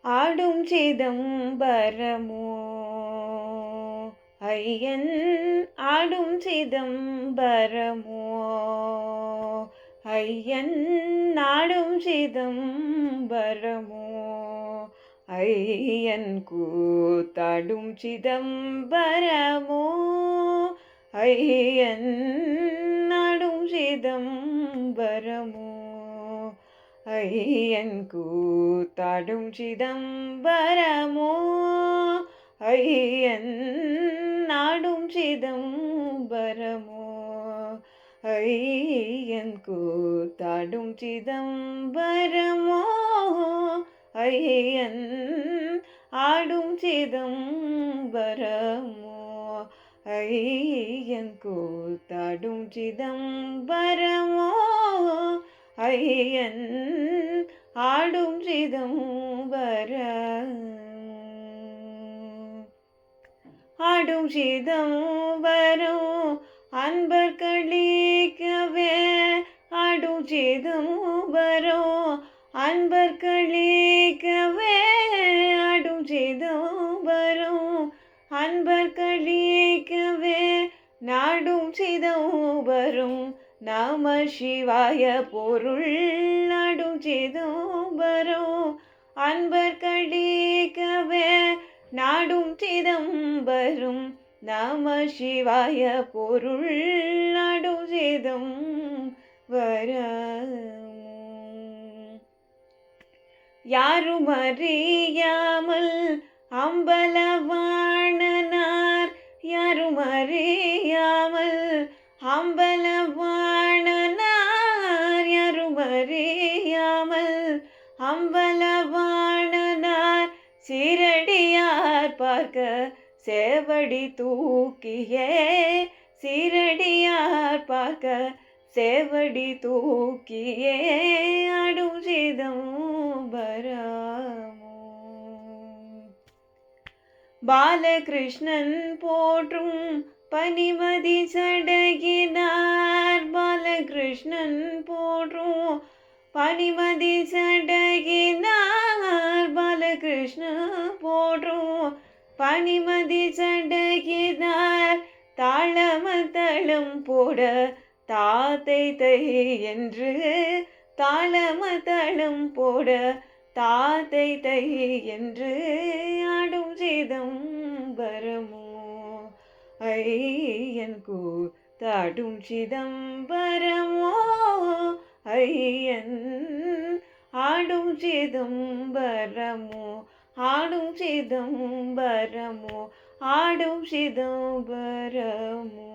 ஆடும் சிதம்பரமோ ஐயன் ஆடும் சிதம்பரமோ ஐயன் நாடும் சிதம்பரமோ ஐயன் கூத்தாடும் சிதம்பரமோ ஐயன் நாடும் சிதம்பரமோ ஐயன் கூத்தாடும் சிதம்பரமோ ஐயன் நாடும் சிதம்பரமோ ஐயன் கூத்தாடும் சிதம்பரமோ ஐயன் ஆடும் சிதம்பரமோ ஐயன் கூத்தாடும் சிதம்பரமோ ஐயன் ஆடும் சிதம்பரம் ஆடும் சிதம்பரம் அன்பர் களிக்கவே ஆடும் சிதம்பரம் அன்பர் களிக்கவே ஆடும் சிதம்பரம் அன்பர் களிக்கவே நாடும் சிதம்பரம் நம சிவாய பொருள் நாடும் சிதம்பரம் அன்பர் களிக்கவே நாடும் சிதம்பரம் நம சிவாய பொருள் நாடும் சிதம்பரம் யாரும் அறியாமல் அம்பலவாணனார் யாரும் அறியாமல் அம்பலவாணனார் யாரும் அறியாமல் அம்பலவாணனார் சீரடியார் பார்க்க சேவடி தூக்கியே சீரடியார் பார்க்க சேவடி தூக்கியே ஆடும் சிதம்பரமோ பாலகிருஷ்ணன் போற்றும் பனிமதி சடகினார் பாலகிருஷ்ணன் போற்றும் பனிமதி சடகினார் பாலகிருஷ்ணன் போற்றும் பனிமதி சடகினார் தாளமத்தளம் போட தாத்தை தை என்று தாளமத்தளம் போட தாத்தை தை என்று ஆடும் சிதம்பரமோ ஐயன் கூத்தாடும் சிதம்பரமோ ஐயன் ஆடும் சிதம்பரமோ ஆடும் சிதம்பரமோ ஆடும் சிதம்பரமோ